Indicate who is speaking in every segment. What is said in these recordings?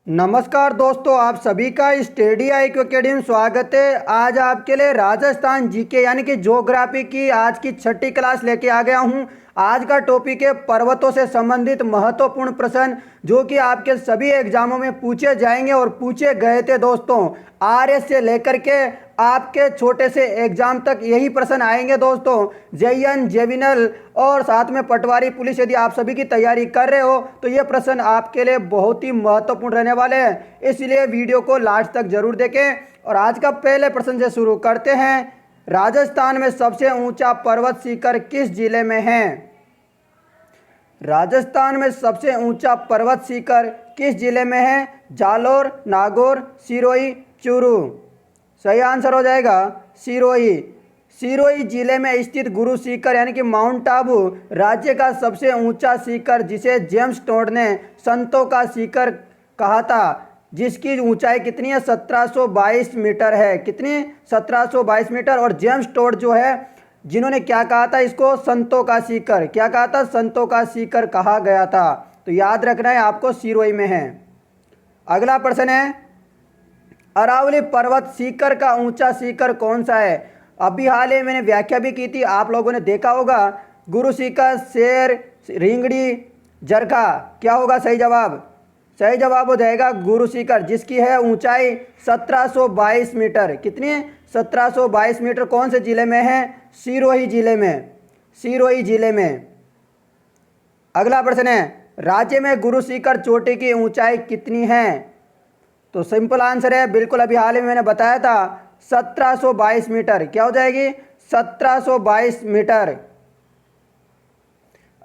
Speaker 1: नमस्कार दोस्तों, आप सभी का स्टडी IQ अकेडमी में स्वागत है। आज आपके लिए राजस्थान जीके यानी कि ज्योग्राफी की आज की छठी क्लास लेके आ गया हूं। आज का टॉपिक है पर्वतों से संबंधित महत्वपूर्ण प्रश्न जो कि आपके सभी एग्जामों में पूछे जाएंगे और पूछे गए थे दोस्तों। RS से लेकर के आपके छोटे से एग्जाम तक यही प्रश्न आएंगे दोस्तों। JN जेविनल और साथ में पटवारी पुलिस यदि आप सभी की तैयारी कर रहे हो तो ये प्रश्न आपके लिए बहुत ही महत्वपूर्ण रहने वाले हैं, इसलिए वीडियो को लास्ट तक जरूर देखें। और आज का पहले प्रश्न से शुरू करते हैं। राजस्थान में सबसे ऊंचा पर्वत शिखर किस जिले में है? राजस्थान में सबसे ऊंचा पर्वत शिखर किस जिले में है? जालोर, नागौर, सिरोही, चूरू। सही आंसर हो जाएगा सिरोही। सिरोही जिले में स्थित गुरु शिखर यानी कि माउंट आबू राज्य का सबसे ऊंचा शिखर जिसे जेम्स टोड ने संतों का शिखर कहा था, जिसकी ऊंचाई कितनी है? 1722 मीटर है। कितनी? 1722 मीटर। और जेम्स टोड जो है जिन्होंने क्या कहा था? इसको संतों का शिखर। क्या कहा था? संतों का शिखर कहा गया था। तो याद रखना है आपको, सिरोही में है। अगला प्रश्न है, अरावली पर्वत शिखर का ऊंचा शिखर कौन सा है? अभी हाल ही मैंने व्याख्या भी की थी, आप लोगों ने देखा होगा। गुरु शिखर, शेर, रिंगड़ी, जरखा। क्या होगा सही जवाब? सही जवाब हो जाएगा गुरु शिखर, जिसकी है ऊंचाई 1722 मीटर। कितनी? 1722 मीटर। कौन से जिले में है? सिरोही जिले में। सिरोही जिले में। अगला प्रश्न है, राज्य में गुरु शिखर चोटी की ऊंचाई कितनी है? तो सिंपल आंसर है, बिल्कुल अभी हाल ही में मैंने बताया था, 1722 मीटर। क्या हो जाएगी? 1722 मीटर।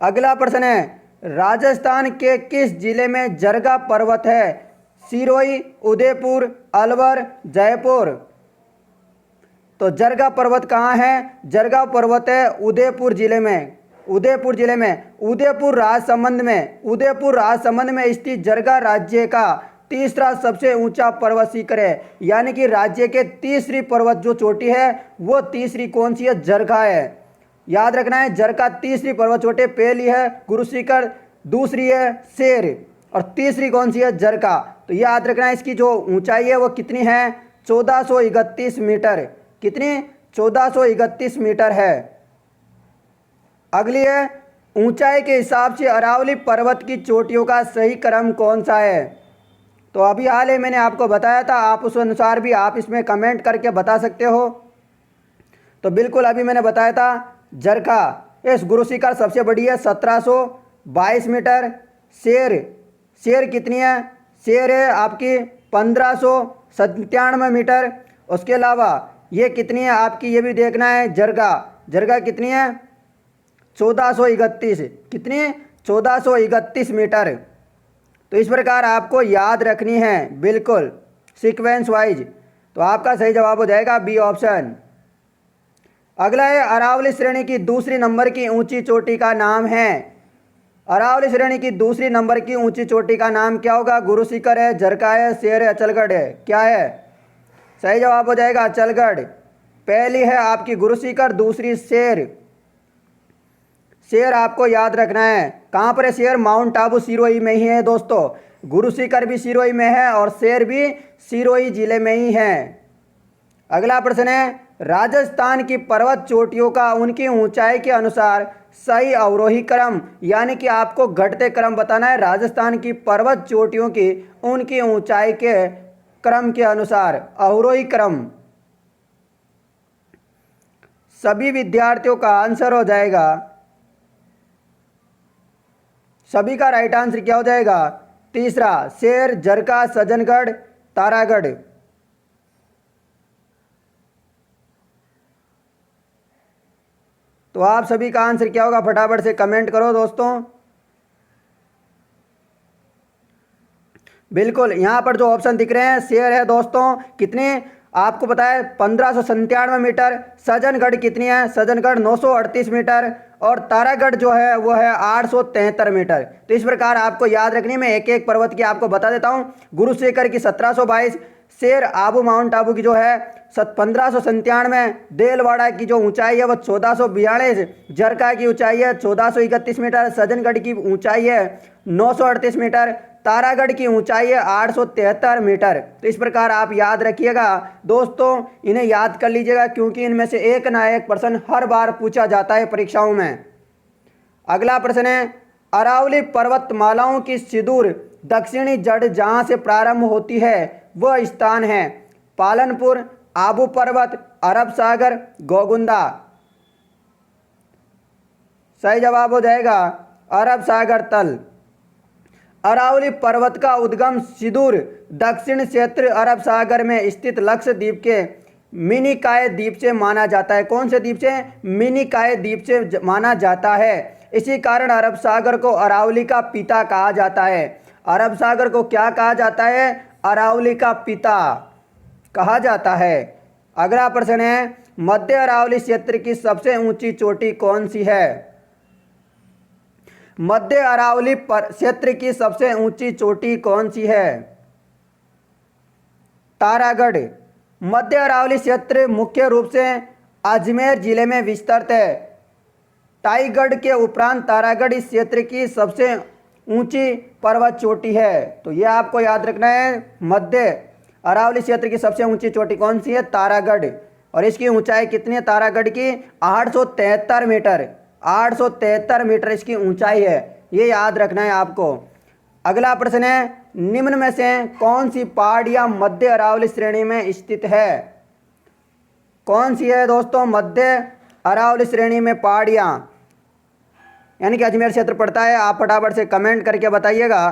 Speaker 1: अगला प्रश्न है, राजस्थान के किस जिले में जरगा पर्वत है? सिरोही, उदयपुर, अलवर, जयपुर। तो जरगा पर्वत कहाँ है? जरगा पर्वत है उदयपुर जिले में। उदयपुर जिले में, उदयपुर राजसमंद में। उदयपुर राजसमंद में स्थित जरगा राज्य का तीसरा सबसे ऊंचा पर्वत शिखर है, यानी कि राज्य के तीसरी पर्वत जो चोटी है वो तीसरी कौन सी है? जरगा है। याद रखना है, जरगा तीसरी पर्वत चोटी। पहली है गुरु शिखर, दूसरी है शेर और तीसरी कौन सी है? जरगा। तो याद रखना है, इसकी जो ऊंचाई है वो कितनी है? 1431 मीटर। कितनी? 1431 मीटर है। अगली है, ऊंचाई के हिसाब से अरावली पर्वत की चोटियों का सही क्रम कौन सा है? तो अभी हाल ही मैंने आपको बताया था, आप उस अनुसार भी आप इसमें कमेंट करके बता सकते हो। तो बिल्कुल अभी मैंने बताया था, जरखा इस गुरु शिखर सबसे बड़ी है 1722 मीटर। शेर, शेर कितनी है? शेर है आपकी 1597 मीटर। उसके अलावा ये कितनी है आपकी, ये भी देखना है। जरगा, जरगा कितनी है? 1431। कितनी? 1431 मीटर। तो इस प्रकार आपको याद रखनी है, बिल्कुल सीक्वेंस वाइज। तो आपका सही जवाब हो जाएगा बी ऑप्शन। अगला है, अरावली श्रेणी की दूसरी नंबर की ऊंची चोटी का नाम है। अरावली श्रेणी की दूसरी नंबर की ऊंची चोटी का नाम क्या होगा? गुरु शिखर है, जरका है, शेर है, अचलगढ़ है। क्या है? सही जवाब हो जाएगा अचलगढ़। पहली है आपकी गुरु शिखर, दूसरी शेर। शेर आपको याद रखना है। कहाँ पर है शेर? माउंट आबू सिरोही में ही है दोस्तों। गुरु शिखर भी सिरोही में है और शेर भी सिरोही जिले में ही है। अगला प्रश्न है, राजस्थान की पर्वत चोटियों का उनकी ऊंचाई के अनुसार सही अवरोही क्रम, यानी कि आपको घटते क्रम बताना है। राजस्थान की पर्वत चोटियों की उनकी ऊंचाई के क्रम के अनुसार अवरोही क्रम। सभी विद्यार्थियों का आंसर हो जाएगा, सभी का राइट आंसर क्या हो जाएगा? तीसरा, शेर, जरका, सज्जनगढ़, तारागढ़। तो आप सभी का आंसर क्या होगा? फटाफट से कमेंट करो दोस्तों। बिल्कुल यहाँ पर जो ऑप्शन दिख रहे हैं, शेर है दोस्तों। कितने आपको पता है? 1597 मीटर। सज्जनगढ़ कितनी है? सज्जनगढ़ 938 मीटर। और तारागढ़ जो है वो है 873 मीटर। तो इस प्रकार आपको याद रखनी है। मैं एक एक पर्वत की आपको बता देता हूँ। गुरु शिखर की 1722, शेर आबू माउंट आबू की जो है 1597, देलवाड़ा की जो ऊंचाई है वो 1442, जरका की ऊंचाई है 1431 मीटर, सज्जनगढ़ की ऊंचाई है 938 मीटर, तारागढ़ की ऊंचाई है 873 मीटर। तो इस प्रकार आप याद रखिएगा दोस्तों, इन्हें याद कर लीजिएगा क्योंकि इनमें से एक ना एक प्रश्न हर बार पूछा जाता है परीक्षाओं में। अगला प्रश्न है, अरावली पर्वतमालाओं की सुदूर दक्षिणी जड़ जहां से प्रारंभ होती है वह स्थान है पालनपुर, आबू पर्वत, अरब सागर, गोगुंदा। सही जवाब हो जाएगा अरब सागर तल। अरावली पर्वत का उद्गम सुदूर दक्षिण क्षेत्र अरब सागर में स्थित लक्षद्वीप के मिनिकॉय द्वीप से माना जाता है। कौन से द्वीप से? मिनिकॉय द्वीप से माना जाता है। इसी कारण अरब सागर को अरावली का पिता कहा जाता है। अरब सागर को क्या कहा जाता है? अरावली का पिता कहा जाता है। अगला प्रश्न है, मध्य अरावली क्षेत्र की सबसे ऊंची चोटी कौन सी है? मध्य अरावली क्षेत्र की सबसे ऊंची चोटी कौन सी है? तारागढ़। मध्य अरावली क्षेत्र मुख्य रूप से अजमेर जिले में विस्तृत है। टाईगढ़ के उपरांत तारागढ़ इस क्षेत्र की सबसे ऊंची पर्वत चोटी है। तो यह आपको याद रखना है, मध्य अरावली क्षेत्र की सबसे ऊंची चोटी कौन सी है? तारागढ़। और इसकी ऊंचाई कितनी है तारागढ़ की? 873 मीटर। 873 मीटर इसकी ऊंचाई है, ये याद रखना है आपको। अगला प्रश्न है, निम्न में से कौन सी पहाड़ियां मध्य अरावली श्रेणी में स्थित है? कौन सी है दोस्तों मध्य अरावली श्रेणी में पहाड़ियां? यानी कि अजमेर क्षेत्र पड़ता है। आप फटाफट से कमेंट करके बताइएगा।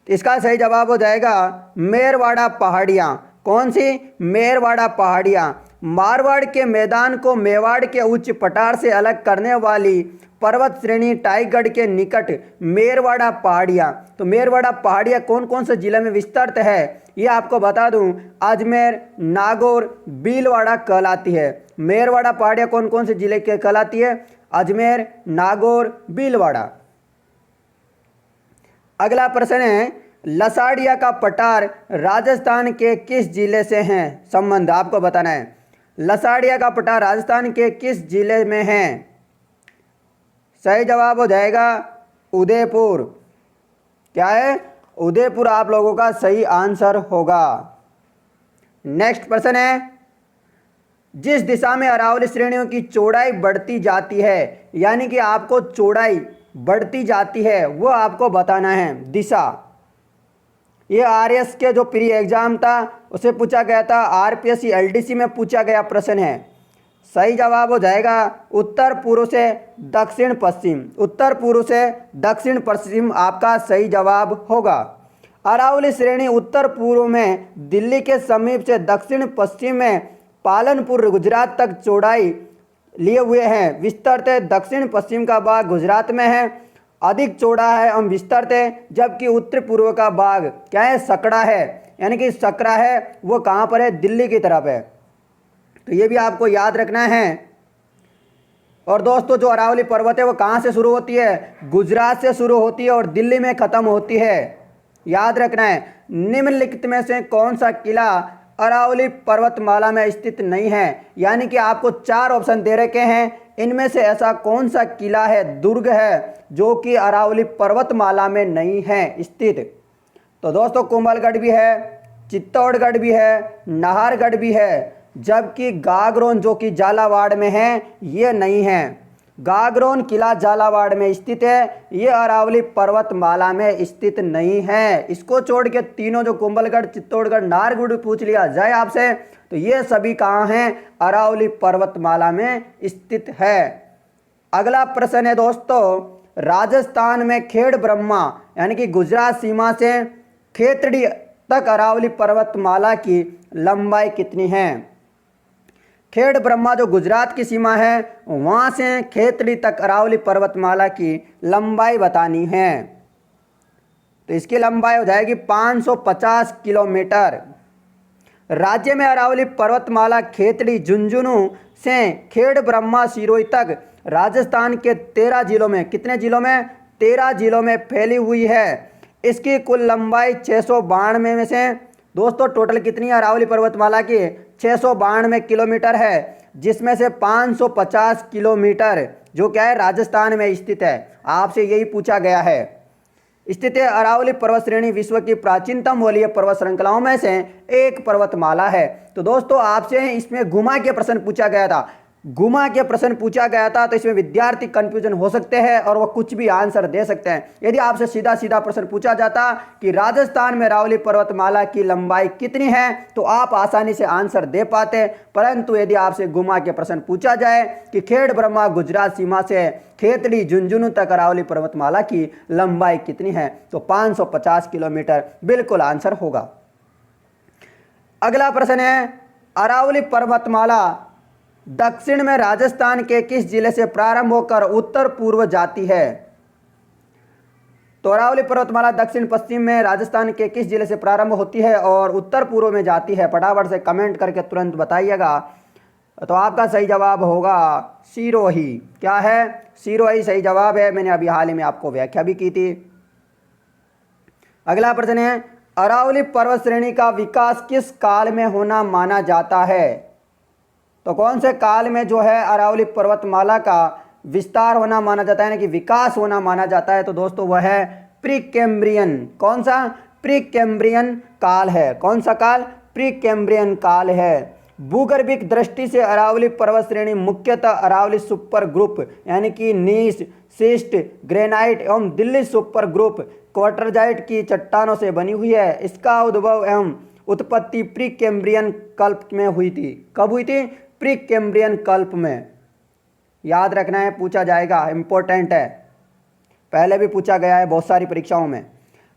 Speaker 1: इसका सही जवाब हो जाएगा मेरवाड़ा पहाड़ियां। कौन सी? मेरवाड़ा पहाड़ियां। मारवाड़ के मैदान को मेवाड़ के उच्च पठार से अलग करने वाली पर्वत श्रेणी टाईगढ़ के निकट मेरवाड़ा पहाड़ियां। तो मेरवाड़ा पहाड़ियां कौन कौन से जिले में विस्तृत है ये आपको बता दूं, अजमेर, नागौर, भीलवाड़ा कहलाती है। मेरवाड़ा पहाड़ियां कौन कौन से जिले के कहलाती है? अजमेर, नागौर, भीलवाड़ा। अगला प्रश्न है, लसाड़िया का पठार राजस्थान के किस जिले से हैं? संबंध आपको बताना है। लसाड़िया का पठार राजस्थान के किस जिले में है? सही जवाब हो जाएगा उदयपुर। क्या है? उदयपुर आप लोगों का सही आंसर होगा। नेक्स्ट प्रश्न है, जिस दिशा में अरावली श्रेणियों की चौड़ाई बढ़ती जाती है, यानी कि आपको चौड़ाई बढ़ती जाती है वो आपको बताना है दिशा। ये आरएस के जो प्री एग्जाम था उसे पूछा गया था, आरपीएससी एलडीसी में पूछा गया प्रश्न है। सही जवाब हो जाएगा उत्तर पूर्व से दक्षिण पश्चिम। उत्तर पूर्व से दक्षिण पश्चिम आपका सही जवाब होगा। अरावली श्रेणी उत्तर पूर्व में दिल्ली के समीप से दक्षिण पश्चिम में पालनपुर गुजरात तक चौड़ाई लिए हुए हैं। विस्तृत है, दक्षिण पश्चिम का भाग गुजरात में है, अधिक चौड़ा है एवं विस्तृत है, जबकि उत्तर पूर्व का भाग क्या है? सकड़ा है, यानी कि सकरा है वो कहाँ पर है? दिल्ली की तरफ है। तो ये भी आपको याद रखना है। और दोस्तों जो अरावली पर्वत है वो कहाँ से शुरू होती है? गुजरात से शुरू होती है और दिल्ली में ख़त्म होती है, याद रखना है। निम्नलिखित में से कौन सा किला अरावली पर्वतमाला में स्थित नहीं है? यानी कि आपको 4 ऑप्शन दे रखे हैं, इनमें से ऐसा कौन सा किला है, दुर्ग है जो कि अरावली पर्वतमाला में नहीं है स्थित? तो दोस्तों कुंभलगढ़ भी है, चित्तौड़गढ़ भी है, नाहरगढ़ भी है, जबकि गागरोन जो कि झालावाड़ में है ये नहीं है। गागरोन किला झालावाड़ में स्थित है, ये अरावली पर्वतमाला में स्थित नहीं है। इसको छोड़ के तीनों जो कुंभलगढ़, चित्तौड़गढ़, नाहरगढ़ पूछ लिया जाए आपसे तो ये सभी कहाँ हैं? अरावली पर्वतमाला में स्थित है। अगला प्रश्न है दोस्तों, राजस्थान में खेड़ ब्रह्मा यानी कि गुजरात सीमा से खेतड़ी तक अरावली पर्वतमाला की लंबाई कितनी है? खेड़ ब्रह्मा जो गुजरात की सीमा है वहाँ से खेतड़ी तक अरावली पर्वतमाला की लंबाई बतानी है। तो इसकी लंबाई हो जाएगी 550 किलोमीटर। राज्य में अरावली पर्वतमाला खेतड़ी झुंझुनू से खेड़ ब्रह्मा सिरोही तक राजस्थान के 13 जिलों में, कितने जिलों में? 13 जिलों में फैली हुई है। इसकी कुल लंबाई 692 में से दोस्तों टोटल कितनी है अरावली पर्वतमाला की? 692 किलोमीटर है, जिसमें से 550 किलोमीटर जो क्या है राजस्थान में स्थित है। आपसे यही पूछा गया है। स्थित है। अरावली पर्वत श्रेणी विश्व की प्राचीनतम वरीय पर्वत श्रृंखलाओं में से एक पर्वतमाला है। तो दोस्तों आपसे इसमें घुमा के प्रश्न पूछा गया था, घुमा के प्रश्न पूछा गया था, तो इसमें विद्यार्थी कंफ्यूजन हो सकते हैं और वो कुछ भी आंसर दे सकते हैं। यदि आपसे सीधा सीधा प्रश्न पूछा जाता कि राजस्थान में अरावली पर्वतमाला की लंबाई कितनी है, तो आप आसानी से आंसर दे पाते, परंतु यदि आपसे घुमा के प्रश्न पूछा जाए कि खेड़ ब्रह्मा गुजरात सीमा से खेतड़ी झुंझुनू तक अरावली पर्वतमाला की लंबाई कितनी है, तो 550 किलोमीटर बिल्कुल आंसर होगा। अगला प्रश्न है, अरावली पर्वतमाला दक्षिण में राजस्थान के किस जिले से प्रारंभ होकर उत्तर पूर्व जाती है? तो अरावली पर्वतमाला दक्षिण पश्चिम में राजस्थान के किस जिले से प्रारंभ होती है और उत्तर पूर्व में जाती है? फटाफट से कमेंट करके तुरंत बताइएगा। तो आपका सही जवाब होगा सिरोही। क्या है? सिरोही सही जवाब है। मैंने अभी हाल ही में आपको व्याख्या भी की थी। अगला प्रश्न है, अरावली पर्वत श्रेणी का विकास किस काल में होना माना जाता है? तो कौन से काल में जो है अरावली पर्वतमाला का विस्तार होना माना जाता है, यानी कि विकास होना माना जाता है? तो दोस्तों वह है प्री-कैम्ब्रियन। कौन सा? प्री-कैम्ब्रियन काल है। कौन सा काल? प्री-कैम्ब्रियन काल है। भूगर्भिक दृष्टि से अरावली पर्वत श्रेणी मुख्यतः अरावली सुपर ग्रुप यानी कि नीस, शिस्ट, ग्रेनाइट एवं दिल्ली सुपर ग्रुप क्वार्टरजाइट की चट्टानों से बनी हुई है। इसका उद्भव एवं उत्पत्ति प्री-कैम्ब्रियन कल्प में हुई थी। कब हुई थी? प्री-कैम्ब्रियन कल्प में। याद रखना है, पूछा जाएगा, इंपॉर्टेंट है, पहले भी पूछा गया है बहुत सारी परीक्षाओं में।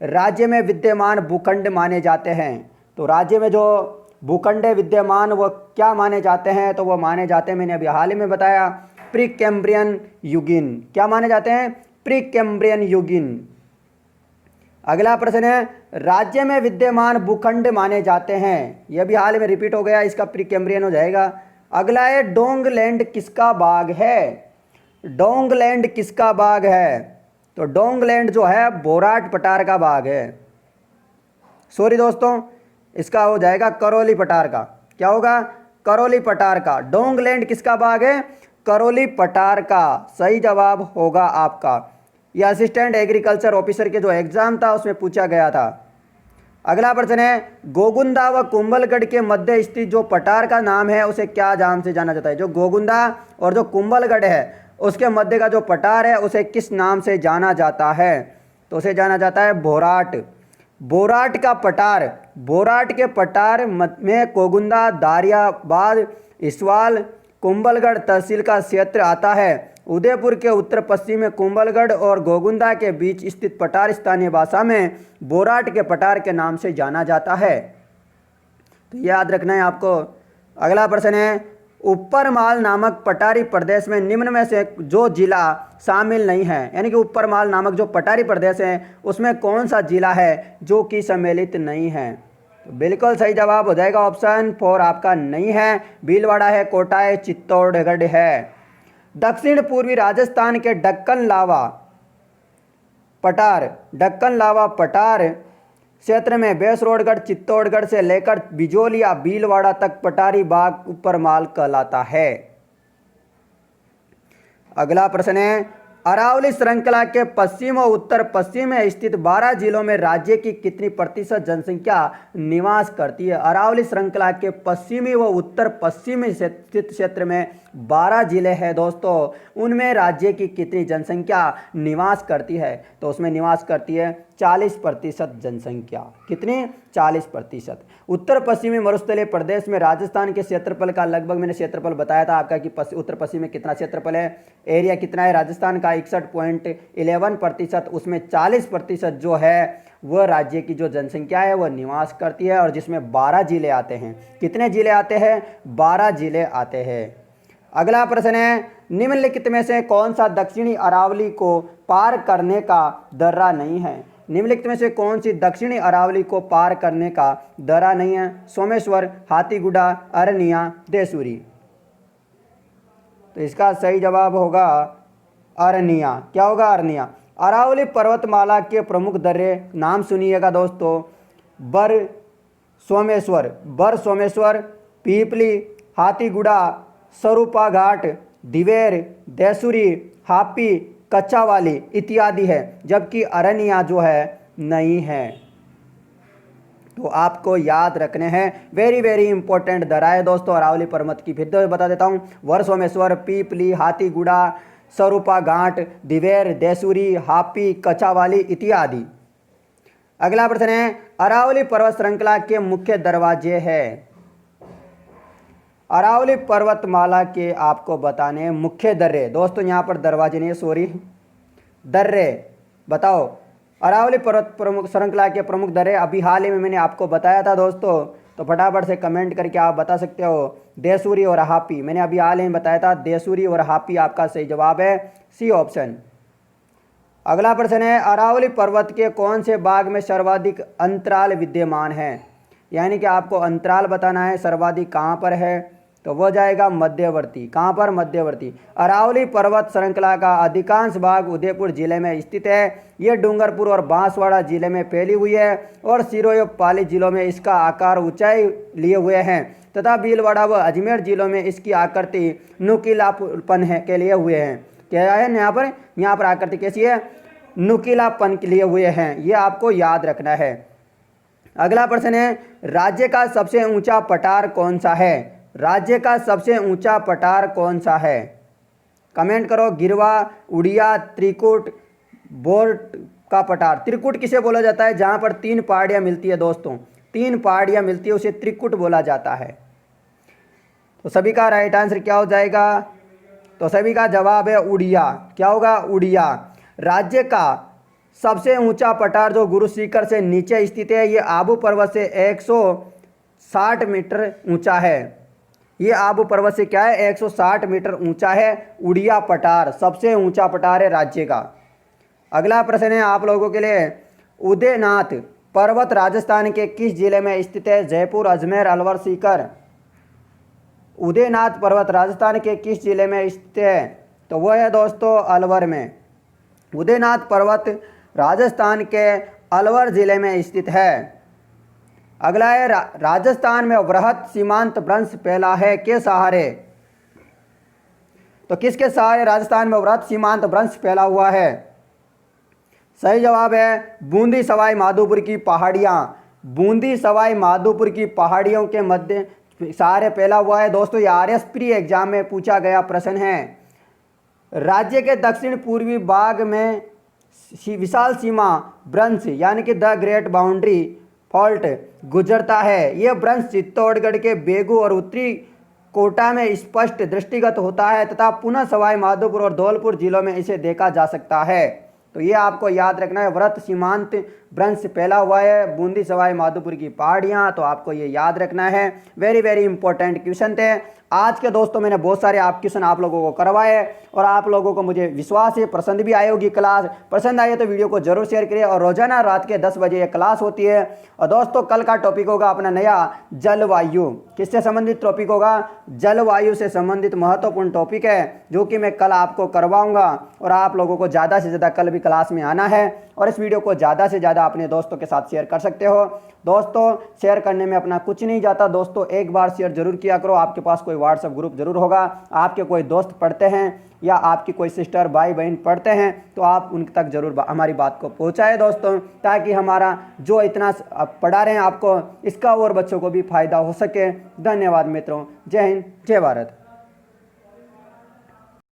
Speaker 1: राज्य में विद्यमान भूखंड माने जाते हैं। तो राज्य में जो भूखंड विद्यमान वो क्या माने जाते हैं? तो वो माने जाते हैं, मैंने अभी हाल ही में बताया, प्री-कैम्ब्रियन युगीन। क्या माने जाते हैं? प्री-कैम्ब्रियन युगीन। अगला प्रश्न है, राज्य में विद्यमान भूखंड माने जाते हैं। यह भी हाल में रिपीट हो गया, इसका प्री-कैम्ब्रियन हो जाएगा। अगला है, डोंगलैंड किसका बाग है? डोंगलैंड किसका बाग है? तो डोंगलैंड जो है बोराट पठार का बाग है। सॉरी दोस्तों, इसका हो जाएगा करौली पठार का। क्या होगा? करौली पठार का। डोंगलैंड किसका बाग है? करौली पठार का सही जवाब होगा आपका। यह असिस्टेंट एग्रीकल्चर ऑफिसर के जो एग्जाम था उसमें पूछा गया था। अगला प्रश्न है, गोगुंदा व कुंभलगढ़ के मध्य स्थित जो पठार का नाम है उसे क्या नाम से जाना जाता है? जो गोगुंदा और जो कुंभलगढ़ है उसके मध्य का जो पठार है उसे किस नाम से जाना जाता है? तो उसे जाना जाता है बोराट। बोराट का पठार, बोराट के पठार में गोगुंदा, दारियाबाद, इसवाल, कुंभलगढ़ तहसील का क्षेत्र आता है। उदयपुर के उत्तर पश्चिम में कुंभलगढ़ और गोगुंदा के बीच स्थित पठार स्थानीय भाषा में बोराट के पठार के नाम से जाना जाता है। तो याद रखना है आपको। अगला प्रश्न है, ऊपरमाल नामक पठारी प्रदेश में निम्न में से जो जिला शामिल नहीं है, यानी कि ऊपरमाल नामक जो पठारी प्रदेश है उसमें कौन सा जिला है जो कि सम्मिलित नहीं है? तो बिल्कुल सही जवाब हो जाएगा ऑप्शन 4 आपका नहीं है। भीलवाड़ा है, कोटा है, चित्तौड़गढ़ है। दक्षिण पूर्वी राजस्थान के डक्कन लावा पठार, डक्कन लावा पठार क्षेत्र में बेसरोडगढ़, चित्तौड़गढ़ से लेकर बिजोलिया, भीलवाड़ा तक पठारी बाग ऊपरमाल कहलाता है। अगला प्रश्न है, अरावली श्रृंखला के पश्चिम और उत्तर पश्चिम में स्थित 12 जिलों में राज्य की कितनी प्रतिशत जनसंख्या निवास करती है? अरावली श्रृंखला के पश्चिमी व उत्तर पश्चिमी स्थित क्षेत्र में 12 जिले हैं दोस्तों, उनमें राज्य की कितनी जनसंख्या निवास करती है? तो उसमें निवास करती है 40% जनसंख्या। कितनी? 40%। उत्तर पश्चिमी मरुस्थलीय प्रदेश में राजस्थान के क्षेत्रफल का लगभग, मैंने क्षेत्रफल बताया था आपका कि उत्तर पश्चिम में कितना क्षेत्रफल है, एरिया कितना है राजस्थान का 61.11%। उसमें 40% जो है वह राज्य की जो जनसंख्या है वह निवास करती है, और जिसमें 12 जिले आते हैं। कितने जिले आते हैं? 12 जिले आते हैं। अगला प्रश्न है, निम्नलिखित में से कौन सा दक्षिणी अरावली को पार करने का दर्रा नहीं है? निम्नलिखित में से कौन सी दक्षिणी अरावली को पार करने का दर्रा नहीं है? सोमेश्वर, हाथीगुड़ा, अरनिया, देसूरी। तो इसका सही जवाब होगा अरनिया। क्या होगा? अरनिया। अरावली पर्वतमाला के प्रमुख दर्रे नाम सुनिएगा दोस्तों, बर सोमेश्वर, पीपली, हाथीगुड़ा, स्वरूपा घाट, दिवेर, देसूरी, हापी, कच्चा वाली इत्यादि है, जबकि अरनिया जो है नहीं है। तो आपको याद रखने हैं, वेरी वेरी इंपॉर्टेंट दरा है दोस्तों अरावली पर्वत की। फिर तो बता देता हूँ, वर सोमेश्वर, पीपली, हाथीगुड़ा, स्वरूपा घाट, दिवेर, देसूरी, हापी, कचावाली इत्यादि। अगला प्रश्न है, अरावली पर्वत श्रृंखला के मुख्य दरवाजे हैं। अरावली पर्वतमाला के आपको बताने मुख्य दर्रे। दोस्तों यहाँ पर दरवाजे नहीं, सॉरी, दर्रे। बताओ अरावली पर्वत प्रमुख श्रृंखला के प्रमुख दर्रे। अभी हाल ही में मैंने आपको बताया था दोस्तों, तो फटाफट से कमेंट करके आप बता सकते हो। देसूरी और हापी, मैंने अभी हाल ही में बताया था, देसूरी और हापी आपका सही जवाब है, सी ऑप्शन। अगला प्रश्न है, अरावली पर्वत के कौन से भाग में सर्वाधिक अंतराल विद्यमान है। यानी कि आपको अंतराल बताना है, सर्वाधिक कहाँ पर है, तो वो जाएगा मध्यवर्ती। कहाँ पर, मध्यवर्ती। अरावली पर्वत श्रृंखला का अधिकांश भाग उदयपुर जिले में स्थित है। ये डूंगरपुर और बांसवाड़ा जिले में फैली हुई है और सिरोही और पाली जिलों में इसका आकार ऊंचाई लिए हुए हैं तथा भीलवाड़ा व अजमेर जिलों में इसकी आकृति नुकीलापन के लिए हुए हैं। क्या है यहाँ पर आकृति कैसी है, नुकीलापन के लिए हुए हैं, ये आपको याद रखना है। अगला प्रश्न है, राज्य का सबसे ऊंचा पठार कौन सा है। राज्य का सबसे ऊंचा पठार कौन सा है, कमेंट करो। गिरवा, उड़िया, त्रिकुट, बोर्ट का पठार। त्रिकुट किसे बोला जाता है, जहां पर 3 पहाड़ियां मिलती है दोस्तों, 3 पहाड़ियां मिलती है, उसे त्रिकुट बोला जाता है। तो सभी का राइट आंसर क्या हो जाएगा, तो सभी का जवाब है उड़िया। क्या होगा, उड़िया। राज्य का सबसे ऊंचा पठार जो गुरु शिखर से नीचे स्थित है, ये आबू पर्वत से 160 मीटर ऊंचा है। ये आबू पर्वत से क्या है, 160 मीटर ऊंचा है उड़िया पठार, सबसे ऊंचा पठार है राज्य का। अगला प्रश्न है आप लोगों के लिए, उदयनाथ पर्वत राजस्थान के किस जिले में स्थित है। जयपुर, अजमेर, अलवर, सीकर। उदयनाथ पर्वत राजस्थान के किस जिले में स्थित है, तो वो है दोस्तों अलवर में। उदयनाथ पर्वत राजस्थान के अलवर जिले में स्थित है। अगला है, राजस्थान में वृहत सीमांत भ्रंश फैला है के सहारे। तो किसके सहारे राजस्थान में वृहत सीमांत भ्रंश फैला हुआ है, सही जवाब है बूंदी सवाई माधोपुर की पहाड़ियां। बूंदी सवाई माधोपुर की पहाड़ियों के मध्य सहारे फैला हुआ है। दोस्तों ये आरएस प्री एग्जाम में पूछा गया प्रश्न है। राज्य के दक्षिण पूर्वी भाग में विशाल सीमा भ्रंश यानी कि द ग्रेट बाउंड्री फॉल्ट गुजरता है। यह भ्रंश चित्तौड़गढ़ के बेगू और उत्तरी कोटा में स्पष्ट दृष्टिगत होता है तथा पुनः सवाई माधोपुर और धौलपुर जिलों में इसे देखा जा सकता है। तो ये आपको याद रखना है, व्रत सीमांत भ्रंश फैला हुआ है बूंदी सवाई माधोपुर की पहाड़ियाँ, तो आपको ये याद रखना है। वेरी वेरी इंपॉर्टेंट क्वेश्चन थे आज के दोस्तों। मैंने बहुत सारे क्वेश्चन आप लोगों को करवाए और आप लोगों को मुझे विश्वास है पसंद भी आई होगी क्लास। पसंद आई है तो वीडियो को जरूर शेयर करिए और रोजाना रात के 10 बजे ये क्लास होती है। और दोस्तों कल का टॉपिक होगा अपना नया जलवायु। किससे संबंधित टॉपिक होगा, जलवायु से संबंधित महत्वपूर्ण टॉपिक है जो कि मैं कल आपको करवाऊंगा। और आप लोगों को ज़्यादा से ज़्यादा कल भी क्लास में आना है और इस वीडियो को ज़्यादा से ज़्यादा अपने दोस्तों के साथ शेयर कर सकते हो। दोस्तों शेयर करने में अपना कुछ नहीं जाता दोस्तों, एक बार शेयर जरूर किया करो। आपके पास कोई व्हाट्सएप ग्रुप जरूर होगा, आपके कोई दोस्त पढ़ते हैं या आपकी कोई सिस्टर भाई बहन पढ़ते हैं तो आप उन तक जरूर हमारी बात को पहुंचाएं दोस्तों, ताकि हमारा जो इतना पढ़ा रहे हैं आपको इसका और बच्चों को भी फायदा हो सके। धन्यवाद मित्रों, जय हिंद, जय भारत।